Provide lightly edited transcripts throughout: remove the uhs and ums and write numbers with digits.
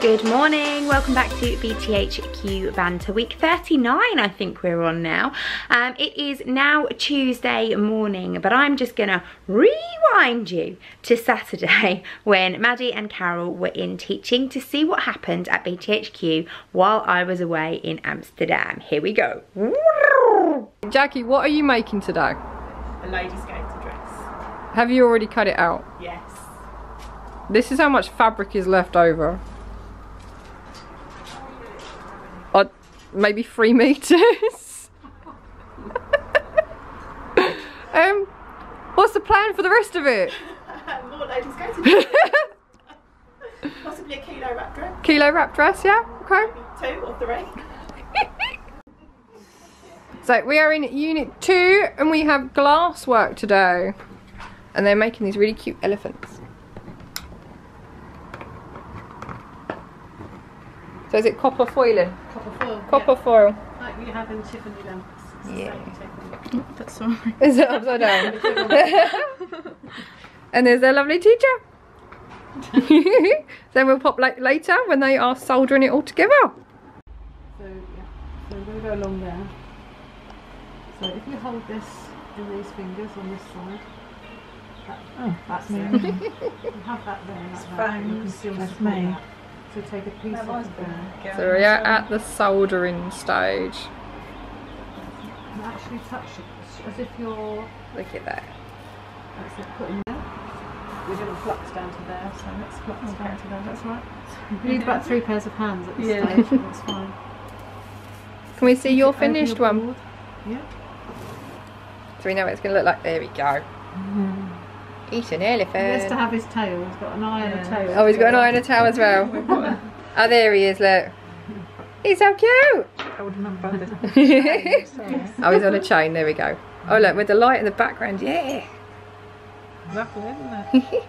Good morning, welcome back to BTHQ Banter week 39 I think we're on now. It is now Tuesday morning, but I'm just gonna rewind you to Saturday when Maddie and Carol were in teaching to see what happened at BTHQ while I was away in Amsterdam. Here we go. Jackie, what are you making today? A lady skater dress. Have you already cut it out? Yes. This is how much fabric is left over. Maybe 3 meters. What's the plan for the rest of it? More lady skater dress. Possibly a kilo wrap dress. Kilo wrap dress, yeah? Okay. Maybe 2 or 3. So we are in unit 2 and we have glass work today. And they're making these really cute elephants. So is it copper foiling? Copper foil. Copper foil. Like you have in Tiffany lamps. Yeah. That's sorry. Is it upside down? And there's their lovely teacher. Then we'll pop later when they are soldering it all together. So yeah, so we're going to go along there. So if you hold this in these fingers on this side, that's there. You have that there like that. You can still support that. So take a piece off there. So we are at the soldering stage. And actually touch it as if you're... Look at that. That's it, put in there. We're going to flux down to there, so let's flux down to there, that's right. You need about 3 pairs of hands at this stage, that's fine. Can we see your finished one? Yeah. So we know what it's going to look like. There we go. Eat an elephant. He has to have his tail, he's got an eye and a tail. Oh, he's got an eye and a tail as well. Oh, there he is, look. He's so cute. I would remember the Oh, he's on a chain, there we go. Oh, look, with the light in the background, yeah. Lovely, isn't it?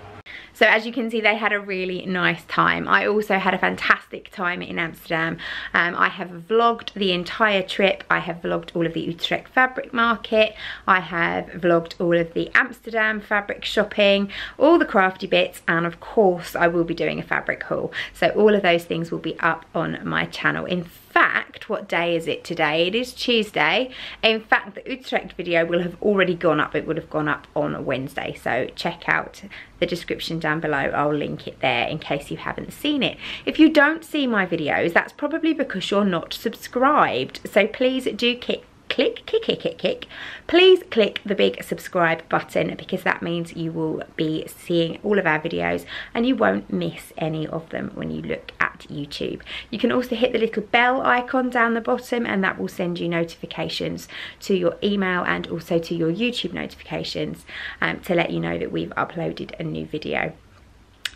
So as you can see, they had a really nice time. I also had a fantastic time in Amsterdam. I have vlogged the entire trip. I have vlogged all of the Utrecht fabric market. I have vlogged all of the Amsterdam fabric shopping, all the crafty bits, and of course I will be doing a fabric haul. So all of those things will be up on my channel. In fact, what day is it today? It is Tuesday. In fact, the Utrecht video will have already gone up. It would have gone up on Wednesday. So check out the description down below. I'll link it there in case you haven't seen it. If you don't see my videos, that's probably because you're not subscribed. So please do please click the big subscribe button, because that means you will be seeing all of our videos and you won't miss any of them when you look at YouTube. You can also hit the little bell icon down the bottom and that will send you notifications to your email and also to your YouTube notifications to let you know that we've uploaded a new video.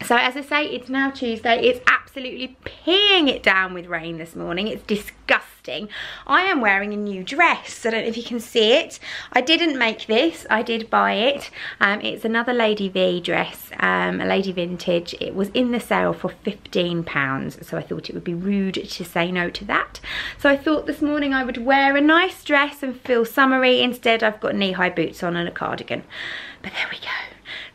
So as I say, it's now Tuesday. It's absolutely peeing it down with rain this morning. It's disgusting. I am wearing a new dress. I don't know if you can see it. I didn't make this. I did buy it. It's another Lady V dress, a Lady Vintage. It was in the sale for £15, so I thought it would be rude to say no to that. So I thought this morning I would wear a nice dress and feel summery. Instead, I've got knee-high boots on and a cardigan. But there we go.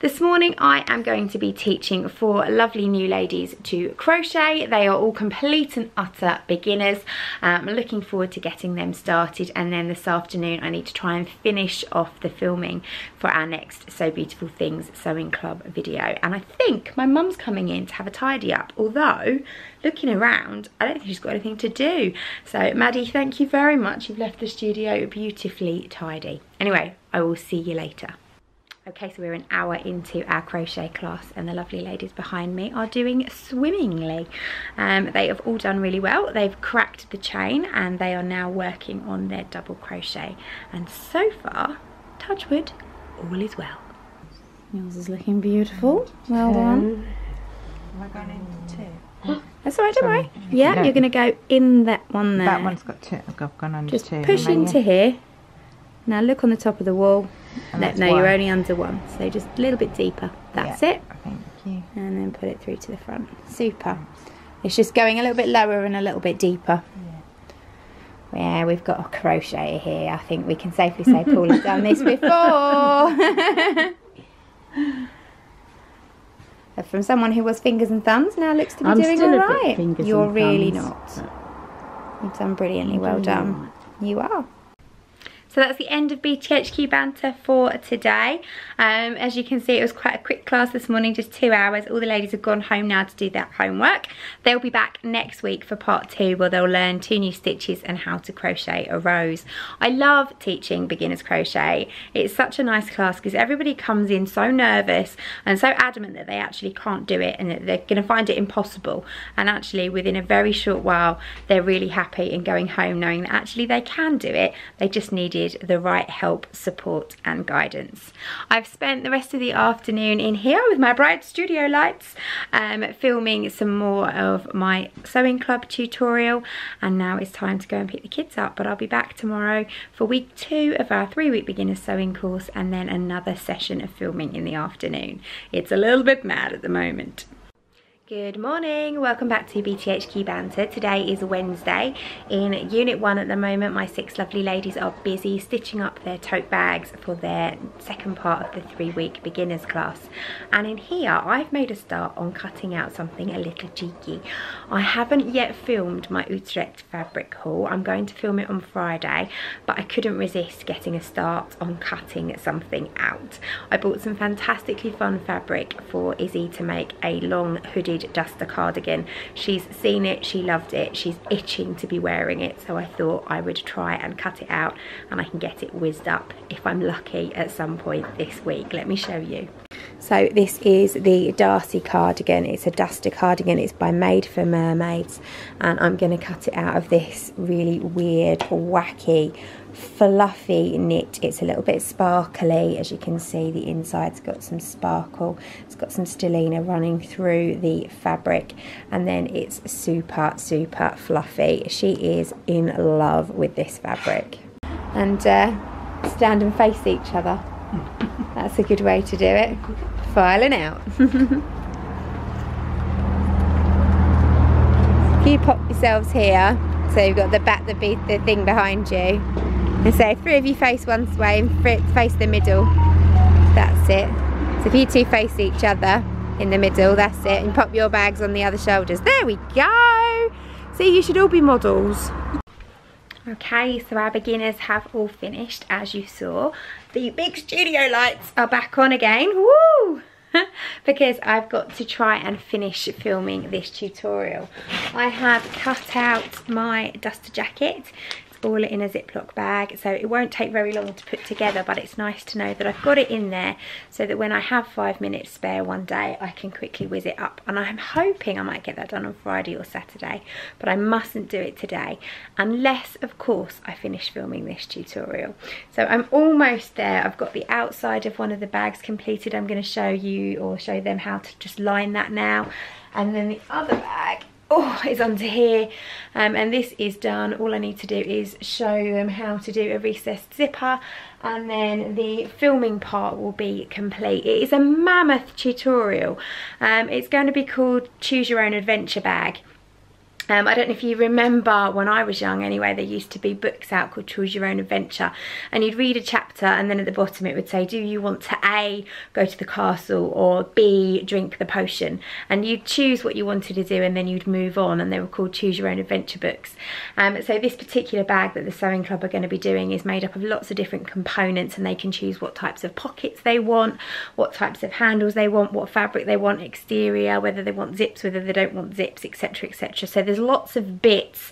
This morning I am going to be teaching 4 lovely new ladies to crochet. They are all complete and utter beginners. I'm looking forward to getting them started, and then this afternoon I need to try and finish off the filming for our next So Beautiful Things Sewing Club video. And I think my mum's coming in to have a tidy up, although looking around I don't think she's got anything to do. So Maddie, thank you very much. You've left the studio beautifully tidy. Anyway, I will see you later. Okay, so we're an hour into our crochet class and the lovely ladies behind me are doing swimmingly. They have all done really well. They've cracked the chain and they are now working on their double crochet. And so far, touch wood, all is well. Yours is looking beautiful. Well done. Am I going into 2? That's all right, don't worry. Yeah, no. You're going to go in that one there. That one's got 2. I've gone under 2. Just push into here. Now look on the top of the wall. No, you're only under 1, so just a little bit deeper. That's it. Thank you. And then put it through to the front. Super. It's just going a little bit lower and a little bit deeper. Yeah, we've got a crochet here. I think we can safely say Paul has done this before. A from someone who was fingers and thumbs now looks to be I'm doing still all a bit right. fingers You're and really thumbs, not. You've done brilliantly. Well doing done. all right. You are. So that's the end of BTHQ banter for today. As you can see, it was quite a quick class this morning, just 2 hours. All the ladies have gone home now to do their homework. They'll be back next week for part 2, where they'll learn 2 new stitches and how to crochet a rose. I love teaching beginners crochet. It's such a nice class because everybody comes in so nervous and so adamant that they actually can't do it and that they're going to find it impossible. And actually within a very short while, they're really happy and going home knowing that actually they can do it. They just needed the right help, support and guidance. I've spent the rest of the afternoon in here with my Bride Studio lights, filming some more of my sewing club tutorial, and now it's time to go and pick the kids up. But I'll be back tomorrow for week 2 of our 3-week beginner sewing course, and then another session of filming in the afternoon. It's a little bit mad at the moment. Good morning, welcome back to BTHQ Banter. Today is Wednesday. In Unit 1 at the moment, my 6 lovely ladies are busy stitching up their tote bags for their second part of the 3-week beginners class. And in here, I've made a start on cutting out something a little cheeky. I haven't yet filmed my Utrecht fabric haul. I'm going to film it on Friday, but I couldn't resist getting a start on cutting something out. I bought some fantastically fun fabric for Izzy to make a long hooded duster cardigan. She's seen it, she loved it, she's itching to be wearing it, so I thought I would try and cut it out and I can get it whizzed up if I'm lucky at some point this week. Let me show you. So this is the Darcy cardigan. It's a duster cardigan. It's by Made for Mermaids, and I'm going to cut it out of this really weird, wacky, fluffy knit. It's a little bit sparkly. As you can see, the inside's got some sparkle. It's got some stellina running through the fabric, and then it's super, super fluffy. She is in love with this fabric. And stand and face each other. That's a good way to do it. Filing out. If you pop yourselves here, so you've got the thing behind you, and say 3 of you face one way and face the middle. That's it. So if you 2 face each other in the middle, that's it. And pop your bags on the other shoulders. There we go. See, you should all be models. Okay, so our beginners have all finished, as you saw. The big studio lights are back on again. Woo! Because I've got to try and finish filming this tutorial. I have cut out my duster jacket. All in a Ziploc bag, so it won't take very long to put together, but it's nice to know that I've got it in there so that when I have 5 minutes spare one day, I can quickly whiz it up. And I'm hoping I might get that done on Friday or Saturday, but I mustn't do it today unless, of course, I finish filming this tutorial. So I'm almost there. I've got the outside of one of the bags completed. I'm going to show you, or show them, how to just line that now. And then the other bag, is under here, and this is done. All I need to do is show them how to do a recessed zipper, and then the filming part will be complete. It is a mammoth tutorial. It's going to be called Choose Your Own Adventure Bag. I don't know if you remember, when I was young anyway, there used to be books out called Choose Your Own Adventure, and you'd read a chapter and then at the bottom it would say, do you want to A, go to the castle, or B, drink the potion? And you'd choose what you wanted to do and then you'd move on, and they were called Choose Your Own Adventure books. So this particular bag that the Sewing Club are going to be doing is made up of lots of different components, and they can choose what types of pockets they want, what types of handles they want, what fabric they want, exterior, whether they want zips, whether they don't want zips, etc, etc. So there's lots of bits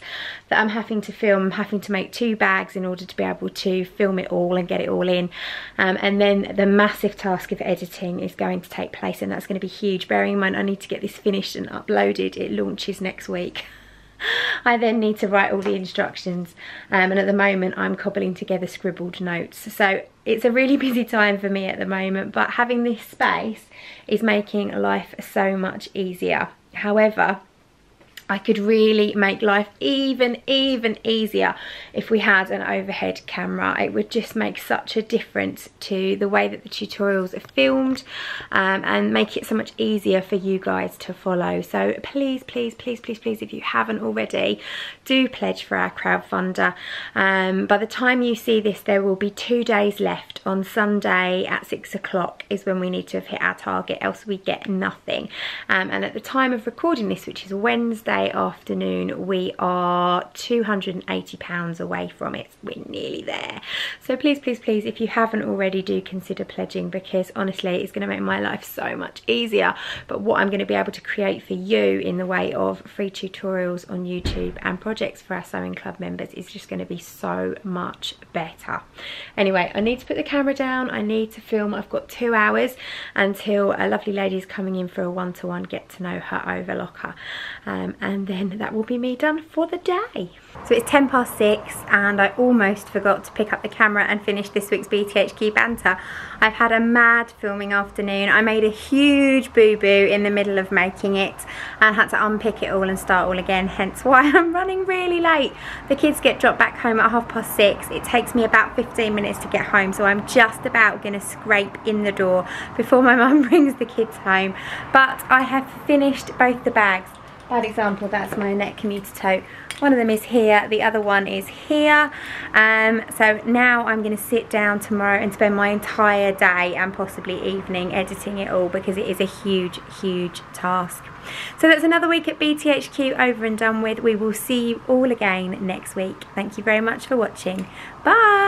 that I'm having to film. I'm having to make 2 bags in order to be able to film it all and get it all in, and then the massive task of editing is going to take place, and that's going to be huge. Bearing in mind I need to get this finished and uploaded. It launches next week. I then need to write all the instructions, and at the moment I'm cobbling together scribbled notes. So it's a really busy time for me at the moment, but having this space is making life so much easier. However, I could really make life even easier if we had an overhead camera. It would just make such a difference to the way that the tutorials are filmed, and make it so much easier for you guys to follow. So please, if you haven't already, do pledge for our crowdfunder. By the time you see this, there will be 2 days left. On Sunday at 6 o'clock is when we need to have hit our target, else we get nothing. And at the time of recording this, which is Wednesday afternoon, we are £280 away from it. We're nearly there. So please, if you haven't already, do consider pledging, because honestly it's going to make my life so much easier. But what I'm going to be able to create for you in the way of free tutorials on YouTube and projects for our sewing club members is just going to be so much better. Anyway, I need to put the camera down, I need to film. I've got 2 hours until a lovely lady is coming in for a one-to-one get to know her overlocker, and then that will be me done for the day. So it's 6:10 and I almost forgot to pick up the camera and finish this week's BTHQ banter. I've had a mad filming afternoon. I made a huge boo-boo in the middle of making it and had to unpick it all and start all again, hence why I'm running really late. The kids get dropped back home at 6:30. It takes me about 15 minutes to get home, so I'm just about going to scrape in the door before my mum brings the kids home. But I have finished both the bags. Bad example, that's my Annette commuter tote. One of them is here, the other one is here. So now I'm going to sit down tomorrow and spend my entire day and possibly evening editing it all, because it is a huge task. So that's another week at BTHQ over and done with. We will see you all again next week. Thank you very much for watching. Bye!